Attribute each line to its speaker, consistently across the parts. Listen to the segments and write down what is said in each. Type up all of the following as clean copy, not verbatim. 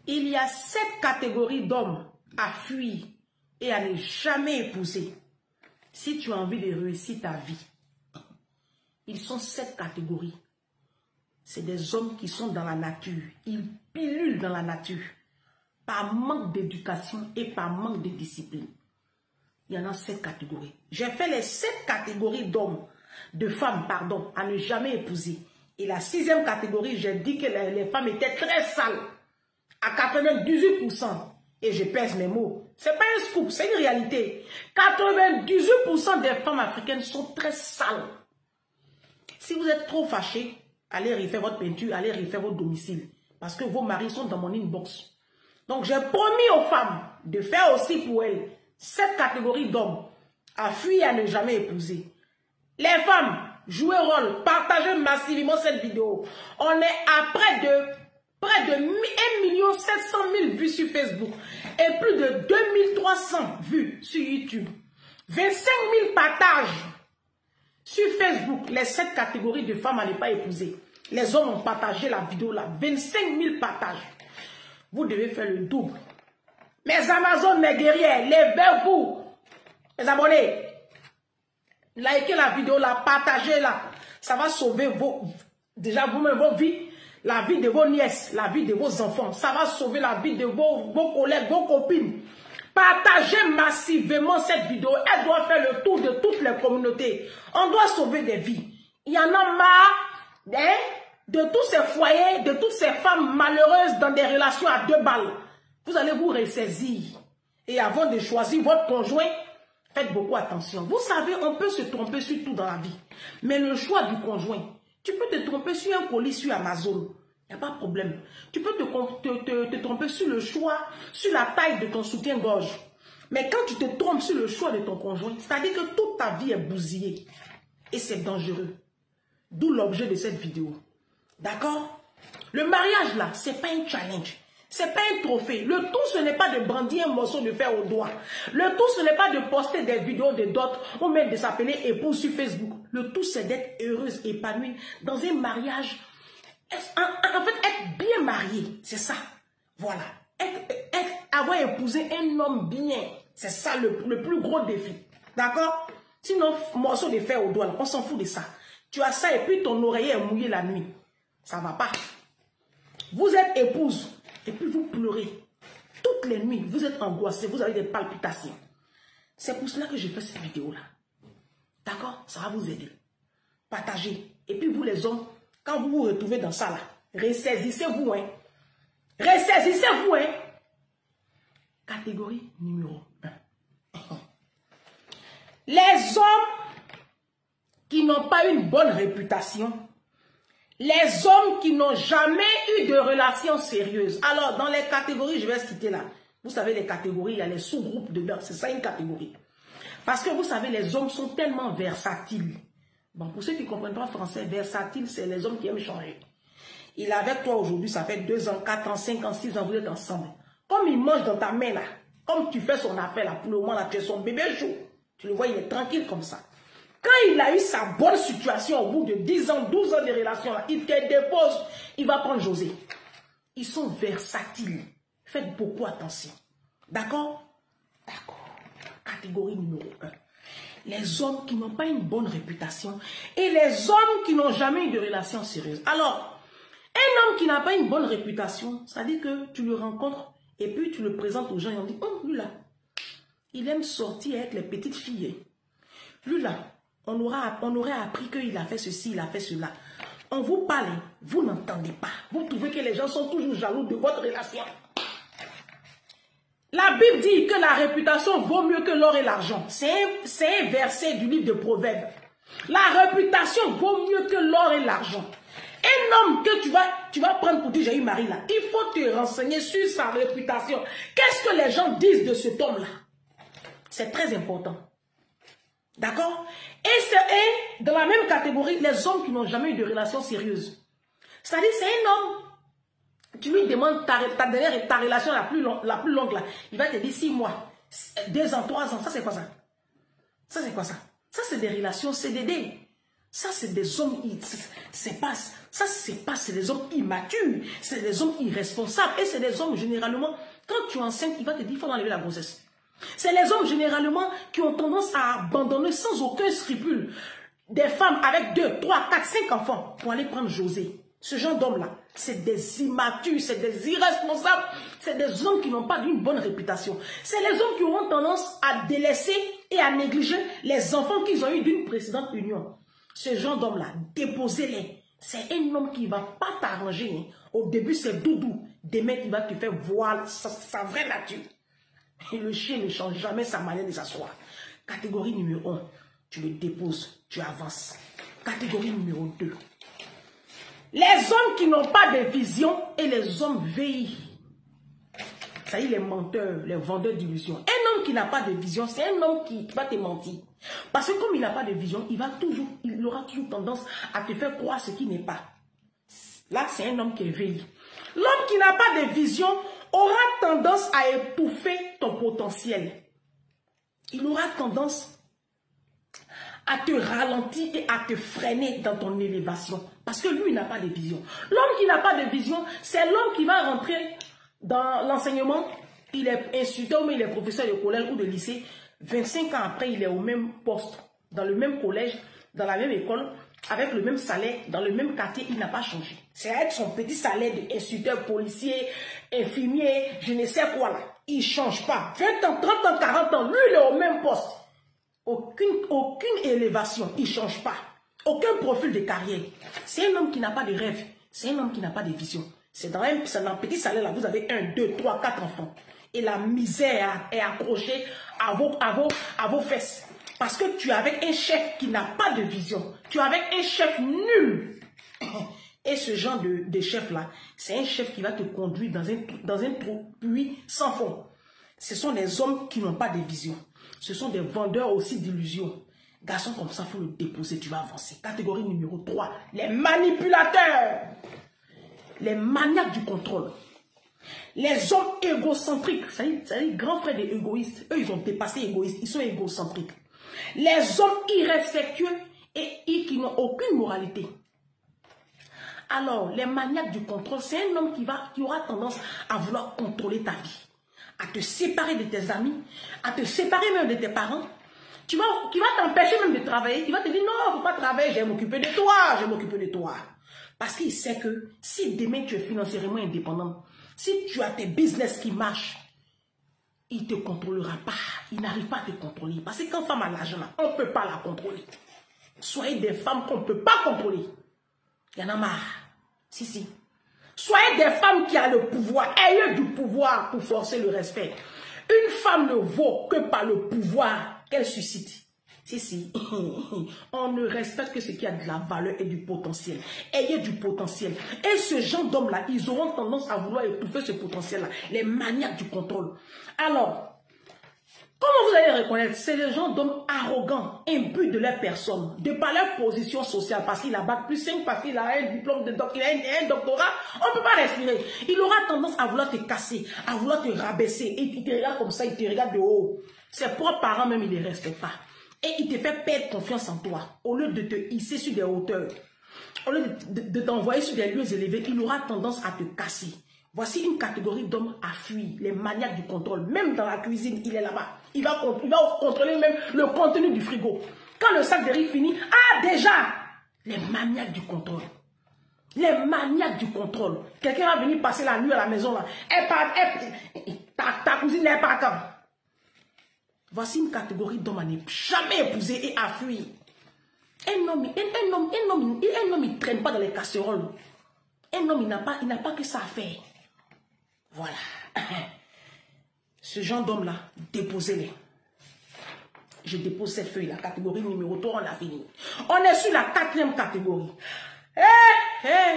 Speaker 1: Il y a 7 catégories d'hommes à fuir et à ne jamais épouser. Si tu as envie de réussir ta vie, ils sont 7 catégories. C'est des hommes qui sont dans la nature. Ils pilulent dans la nature. Par manque d'éducation et par manque de discipline. Il y en a 7 catégories. J'ai fait les 7 catégories d'hommes, de femmes, pardon, à ne jamais épouser. Et la 6e catégorie, j'ai dit que les femmes étaient très sales. À 98%. Et je pèse mes mots. C'est pas un scoop, c'est une réalité. 98% des femmes africaines sont très sales. Si vous êtes trop fâchés, allez refaire votre peinture, allez refaire votre domicile. Parce que vos maris sont dans mon inbox. Donc j'ai promis aux femmes de faire aussi pour elles 7 catégories d'hommes à fuir et à ne jamais épouser. Les femmes, jouez rôle, partagez massivement cette vidéo. On est à près de 1 700 000 vues sur Facebook et plus de 2300 vues sur YouTube. 25 000 partages sur Facebook, les 7 catégories de femmes à ne pas épouser. Les hommes ont partagé la vidéo là, 25 000 partages. Vous devez faire le double. Mes Amazones, mes guerrières, levez-vous. Les abonnés, likez la vidéo là, partagez là. Ça va sauver déjà vous-même vos vies, la vie de vos nièces, la vie de vos enfants. Ça va sauver la vie de vos collègues, vos copines. Partagez massivement cette vidéo. Elle doit faire le tour de toutes les communautés. On doit sauver des vies. Il y en a marre, hein, de tous ces foyers, de toutes ces femmes malheureuses dans des relations à 2 balles. Vous allez vous ressaisir. Et avant de choisir votre conjoint, faites beaucoup attention. Vous savez, on peut se tromper sur tout dans la vie. Mais le choix du conjoint, tu peux te tromper sur un colis sur Amazon. Il n'y a pas de problème. Tu peux te tromper sur le choix, sur la taille de ton soutien-gorge. Mais quand tu te trompes sur le choix de ton conjoint, c'est-à-dire que toute ta vie est bousillée. Et c'est dangereux. D'où l'objet de cette vidéo. D'accord? Le mariage là, ce n'est pas un challenge. Ce n'est pas un trophée. Le tout, ce n'est pas de brandir un morceau de fer au doigt. Le tout, ce n'est pas de poster des vidéos de d'autres ou même de s'appeler épouse sur Facebook. Le tout, c'est d'être heureuse, épanouie dans un mariage. En fait, être bien marié, c'est ça. Voilà. Avoir épousé un homme bien, c'est ça le plus gros défi. D'accord? Sinon, morceau de fer au doigt, là, on s'en fout de ça. Tu as ça et puis ton oreiller est mouillé la nuit. Ça ne va pas. Vous êtes épouse et puis vous pleurez. Toutes les nuits, vous êtes angoissé, vous avez des palpitations. C'est pour cela que j'ai fait cette vidéo-là. D'accord? Ça va vous aider. Partagez. Et puis vous les hommes, quand vous vous retrouvez dans ça là, ressaisissez-vous, hein. Ressaisissez-vous, hein. Catégorie numéro 1. Les hommes qui n'ont pas une bonne réputation, les hommes qui n'ont jamais eu de relation sérieuse. Alors, dans les catégories, je vais citer là. Vous savez, les catégories, il y a les sous-groupes dedans. C'est ça une catégorie. Parce que vous savez, les hommes sont tellement versatiles. Bon, pour ceux qui ne comprennent pas français, versatile, c'est les hommes qui aiment changer. Il est avec toi aujourd'hui, ça fait 2 ans, 4 ans, 5 ans, 6 ans, vous êtes ensemble. Comme il mange dans ta main là, comme tu fais son affaire là, pour le moment là, tu es son bébé chaud. Tu le vois, il est tranquille comme ça. Quand il a eu sa bonne situation au bout de 10 ans, 12 ans de relation là, il te dépose, il va prendre José. Ils sont versatiles. Faites beaucoup attention. D'accord? D'accord. Catégorie numéro 1. Les hommes qui n'ont pas une bonne réputation et les hommes qui n'ont jamais eu de relation sérieuse. Alors, un homme qui n'a pas une bonne réputation, ça dit que tu le rencontres et puis tu le présentes aux gens et on dit, oh, lui là, il aime sortir avec les petites filles. Lui là, on aurait appris qu'il a fait ceci, il a fait cela. On vous parle, vous n'entendez pas. Vous trouvez que les gens sont toujours jaloux de votre relation. La Bible dit que la réputation vaut mieux que l'or et l'argent. C'est un verset du livre de Proverbes. La réputation vaut mieux que l'or et l'argent. Un homme que tu vas prendre pour dire j'ai eu mari là, il faut te renseigner sur sa réputation. Qu'est-ce que les gens disent de cet homme-là? C'est très important. D'accord? Et c'est dans la même catégorie, les hommes qui n'ont jamais eu de relation sérieuse. C'est-à-dire, c'est un homme. Tu lui demandes ta relation la plus longue là. Il va te dire 6 mois, 2 ans, 3 ans. Ça, c'est quoi ça? Ça, c'est quoi ça? Ça, c'est des relations CDD. Ça, c'est des hommes, c'est des hommes immatures, c'est des hommes irresponsables. Et c'est des hommes, généralement, quand tu enseignes, il va te dire, il faut enlever la grossesse. C'est les hommes, généralement, qui ont tendance à abandonner sans aucun scrupule des femmes avec 2, 3, 4, 5 enfants pour aller prendre José. Ce genre d'hommes-là, c'est des immatures, c'est des irresponsables, c'est des hommes qui n'ont pas d'une bonne réputation. C'est les hommes qui auront tendance à délaisser et à négliger les enfants qu'ils ont eu d'une précédente union. Ce genre d'homme-là, déposez-les. C'est un homme qui ne va pas t'arranger. Hein. Au début, c'est doudou. Demain, il va te faire voir sa vraie nature. Et le chien ne change jamais sa manière de s'asseoir. Catégorie numéro 1, tu le déposes, tu avances. Catégorie numéro 2. Les hommes qui n'ont pas de vision et les hommes veillés. Ça y est, les menteurs, les vendeurs d'illusions. Un homme qui n'a pas de vision, c'est un homme qui va te mentir. Parce que comme il n'a pas de vision, il aura toujours tendance à te faire croire ce qui n'est pas. Là, c'est un homme qui est veillé. L'homme qui n'a pas de vision aura tendance à étouffer ton potentiel. Il aura tendance à te ralentir et à te freiner dans ton élévation. Parce que lui, il n'a pas de vision. L'homme qui n'a pas de vision, c'est l'homme qui va rentrer dans l'enseignement. Il est instituteur, mais il est professeur de collège ou de lycée. 25 ans après, il est au même poste, dans le même collège, dans la même école, avec le même salaire, dans le même quartier, il n'a pas changé. C'est avec son petit salaire d'instituteur, policier, infirmier, je ne sais quoi là. Il ne change pas. 20 ans, 30 ans, 40 ans, lui, il est au même poste. Aucune élévation, il ne change pas. Aucun profil de carrière. C'est un homme qui n'a pas de rêve. C'est un homme qui n'a pas de vision. C'est dans un petit salaire là, vous avez 1, 2, 3, 4 enfants. Et la misère est accrochée à vos fesses. Parce que tu es avec un chef qui n'a pas de vision. Tu es avec un chef nul. Et ce genre de chef-là, c'est un chef qui va te conduire dans un trou puits sans fond. Ce sont des hommes qui n'ont pas de vision. Ce sont des vendeurs aussi d'illusions. Garçon comme ça, il faut le déposer, tu vas avancer. Catégorie numéro 3, les manipulateurs. Les maniaques du contrôle. Les hommes égocentriques. Ça y est, grands frères des égoïstes. Eux, ils ont dépassé égoïstes. Ils sont égocentriques. Les hommes irrespectueux et qui n'ont aucune moralité. Alors, les maniaques du contrôle, c'est un homme qui aura tendance à vouloir contrôler ta vie. À te séparer de tes amis. À te séparer même de tes parents. Qui va t'empêcher même de travailler. Il va te dire, non, il ne faut pas travailler, je vais m'occuper de toi, je vais m'occuper de toi. Parce qu'il sait que si demain tu es financièrement indépendant, si tu as tes business qui marchent, il ne te contrôlera pas. Il n'arrive pas à te contrôler. Parce que quand femme a l'argent, on ne peut pas la contrôler. Soyez des femmes qu'on ne peut pas contrôler. Il y en a marre. Si. Soyez des femmes qui ont le pouvoir. Ayez du pouvoir pour forcer le respect. Une femme ne vaut que par le pouvoir qu'elle suscite. Si. On ne respecte que ce qui a de la valeur et du potentiel. Ayez du potentiel. Et ce genre d'hommes-là, ils auront tendance à vouloir étouffer ce potentiel-là. Les maniaques du contrôle. Alors, comment vous allez reconnaître? C'est les gens d'hommes arrogants, imbus de leur personne, de par leur position sociale, parce qu'il a bac+5, parce qu'il a un diplôme de doctorat, il a un doctorat, on ne peut pas respirer. Il aura tendance à vouloir te casser, à vouloir te rabaisser, et il te regarde comme ça, il te regarde de haut. Ses propres parents même, il ne les respecte pas. Et il te fait perdre confiance en toi. Au lieu de te hisser sur des hauteurs, au lieu de t'envoyer sur des lieux élevés, il aura tendance à te casser. Voici une catégorie d'hommes à fuir, les maniaques du contrôle. Même dans la cuisine, il est là-bas. Il va contrôler même le contenu du frigo. Quand le sac de riz finit, déjà, les maniaques du contrôle. Les maniaques du contrôle. Quelqu'un va venir passer la nuit à la maison là. Ta cousine n'est pas quand. Voici une catégorie d'hommes à ne jamais épouser et à fuir. Un homme, il ne traîne pas dans les casseroles. Un homme, il n'a pas que ça à faire. Voilà. Ce genre d'homme-là, déposez-les. Je dépose cette feuille, la catégorie numéro 3, on a fini. On est sur la 4e catégorie.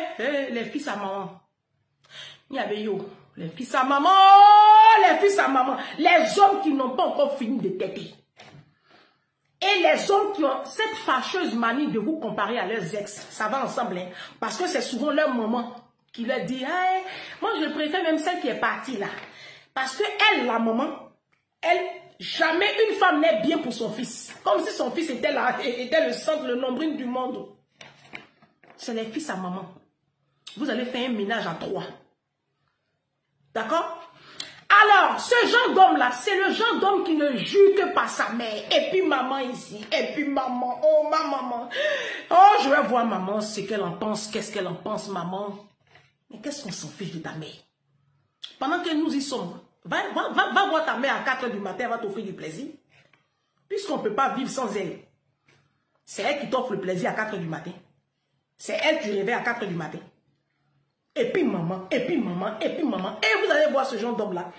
Speaker 1: Les fils à maman. Il y avait les fils à maman, les fils à maman. Les hommes qui n'ont pas encore fini de têter. Et les hommes qui ont cette fâcheuse manie de vous comparer à leurs ex, ça va ensemble, hein? Parce que c'est souvent leur maman qui leur dit, hey, moi je préfère même celle qui est partie là. Parce que elle, la maman, Jamais une femme n'est bien pour son fils. Comme si son fils était là, était le centre, le nombril du monde. C'est les fils à maman. Vous allez faire un ménage à 3. D'accord? Alors, ce genre d'homme-là, c'est le genre d'homme qui ne jure que par sa mère. Et puis maman ici, et puis maman, oh ma maman. Oh, je vais voir maman, ce qu'elle en pense, qu'est-ce qu'elle en pense, maman. Mais qu'est-ce qu'on s'en fiche de ta mère? Pendant que nous y sommes, va voir ta mère à 4 h du matin, elle va t'offrir du plaisir. Puisqu'on ne peut pas vivre sans elle. C'est elle qui t'offre le plaisir à 4 h du matin. C'est elle qui réveille à 4 h du matin. Et puis maman, et puis maman, et puis maman. Et vous allez voir ce genre d'homme-là.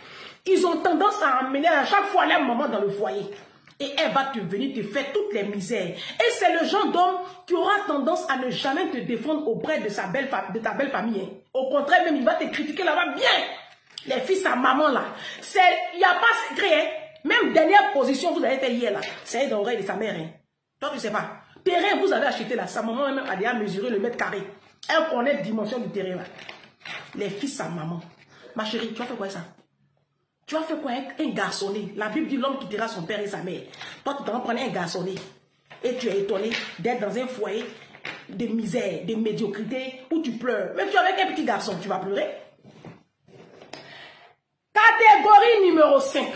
Speaker 1: Ils ont tendance à emmener à chaque fois leur maman dans le foyer. Et elle va te venir te faire toutes les misères. Et c'est le genre d'homme qui aura tendance à ne jamais te défendre auprès de ta belle famille. Hein. Au contraire, même il va te critiquer là-bas bien. Les fils à maman là. Il n'y a pas secret. Hein. Même dernière position vous avez fait hier là. C'est dans l'oreille de sa mère. Hein. Toi tu sais pas. Terrain vous avez acheté là. Sa maman même a déjà mesuré le mètre carré. Elle connaît la dimension du terrain là. Les fils à maman. Ma chérie, tu as fait quoi ça? Tu as fait quoi avec un garçonné? La Bible dit l'homme quittera son père et sa mère. Toi, tu t'en prenais un garçonné. Et tu es étonné d'être dans un foyer de misère, de médiocrité, où tu pleures. Même tu es avec un petit garçon, tu vas pleurer. Catégorie numéro 5.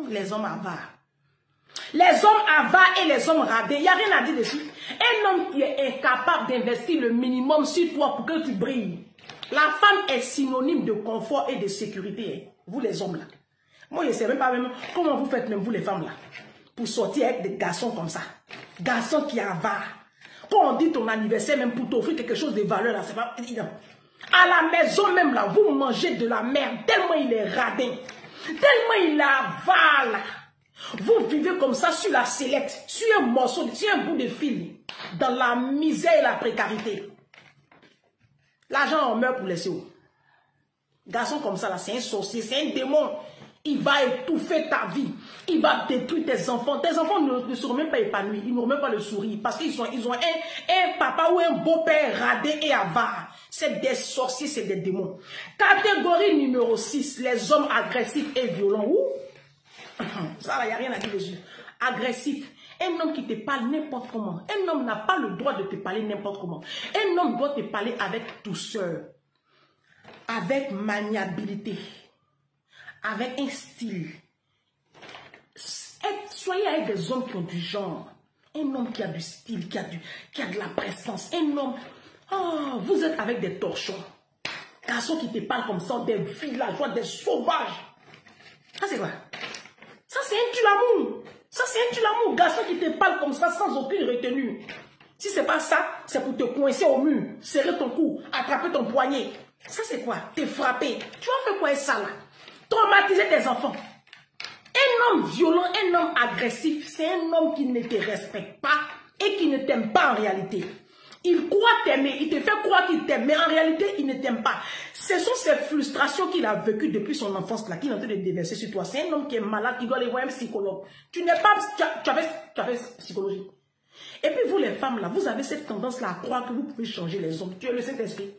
Speaker 1: Les hommes avares. Les hommes avares et les hommes radés, il n'y a rien à dire dessus. Un homme qui est incapable d'investir le minimum sur toi pour que tu brilles. La femme est synonyme de confort et de sécurité. Hein. Vous les hommes là. Moi je ne sais même pas même comment vous faites même vous les femmes là. Pour sortir avec des garçons comme ça. Garçons qui avarent. Quand on dit ton anniversaire même pour t'offrir quelque chose de valeur là, c'est pas évident. À la maison même là, vous mangez de la merde tellement il est radin. Tellement il avare. Vous vivez comme ça sur la sellette, sur un morceau, sur un bout de fil, dans la misère et la précarité. L'argent, on meurt pour laisser où? Garçon comme ça, là, c'est un sorcier, c'est un démon. Il va étouffer ta vie. Il va détruire tes enfants. Tes enfants ne seront même pas épanouis. Ils n'auront même pas le sourire. Parce qu'ils ont un papa ou un beau-père radé et avare. C'est des sorciers, c'est des démons. Catégorie numéro 6, les hommes agressifs et violents. Ouh. Ça, il n'y a rien à dire dessus. Agressif. Un homme qui te parle n'importe comment. Un homme n'a pas le droit de te parler n'importe comment. Un homme doit te parler avec douceur. Avec maniabilité. Avec un style. Soyez avec des hommes qui ont du genre. Un homme qui a du style, qui a de la présence. Un homme... Oh, vous êtes avec des torchons. Garçons qui te parlent comme ça, des villageois, des sauvages. Ça, c'est quoi? Ça, c'est un tue-l'amour. Ça, c'est un tue-l'amour. Garçon qui te parle comme ça, sans aucune retenue. Si c'est pas ça, c'est pour te coincer au mur, serrer ton cou, attraper ton poignet. Ça, c'est quoi? Te frapper. Tu vas faire quoi avec ça, là? Traumatiser tes enfants. Un homme violent, un homme agressif, c'est un homme qui ne te respecte pas et qui ne t'aime pas en réalité. Il croit t'aimer, il te fait croire qu'il t'aime, mais en réalité, il ne t'aime pas. Ce sont ces frustrations qu'il a vécues depuis son enfance, là, qu'il est en train de déverser sur toi. C'est un homme qui est malade, qui doit aller voir un psychologue. Tu n'es pas... Tu avais psychologie. Et puis vous, les femmes, là, vous avez cette tendance-là à croire que vous pouvez changer les hommes. Tu es le Saint-Esprit.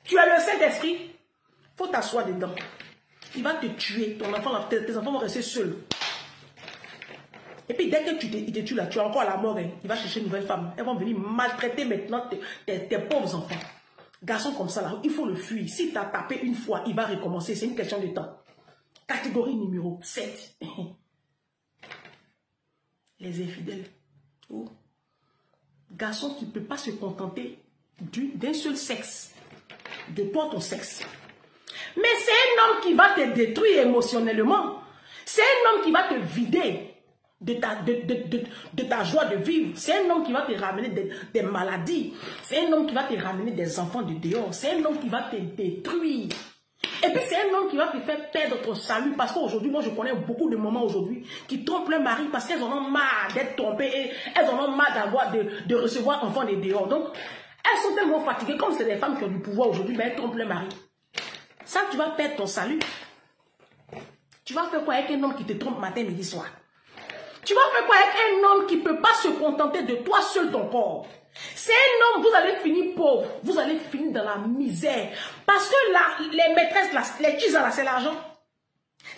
Speaker 1: Tu es le Saint-Esprit. Il faut t'asseoir dedans. Il va te tuer. Ton enfant, là, tes enfants vont rester seuls. Et puis dès que il te tue là, tu es encore à la mort, hein. Il va chercher une nouvelle femme. Elles vont venir maltraiter maintenant tes pauvres enfants. Garçon comme ça là, il faut le fuir. Si tu as tapé une fois, il va recommencer. C'est une question de temps. Catégorie numéro 7. Les infidèles. Oh. Garçon qui ne peut pas se contenter d'un seul sexe. De toi, ton sexe. Mais c'est un homme qui va te détruire émotionnellement. C'est un homme qui va te vider de ta joie de vivre. C'est un homme qui va te ramener des maladies. C'est un homme qui va te ramener des enfants de dehors. C'est un homme qui va te détruire. Et puis c'est un homme qui va te faire perdre ton salut. Parce qu'aujourd'hui, moi je connais beaucoup de mamans aujourd'hui qui trompent leur mari parce qu'elles en ont marre d'être trompées et elles en ont marre de recevoir enfants de dehors. Donc elles sont tellement fatiguées, comme c'est des femmes qui ont du pouvoir aujourd'hui, mais elles trompent leur mari. Ça, tu vas perdre ton salut. Tu vas faire quoi avec un homme qui te trompe matin, midi, soir? Tu vas faire quoi avec un homme qui ne peut pas se contenter de toi seul ton corps? C'est un homme, vous allez finir pauvre. Vous allez finir dans la misère. Parce que là, les maîtresses, les tisans là, c'est l'argent.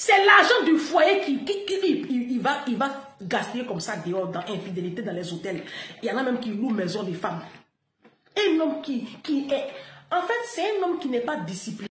Speaker 1: C'est l'argent du foyer il va gaspiller comme ça dehors dans infidélité dans les hôtels. Il y en a même qui louent maison des femmes. Un homme qui est... En fait, c'est un homme qui n'est pas discipliné.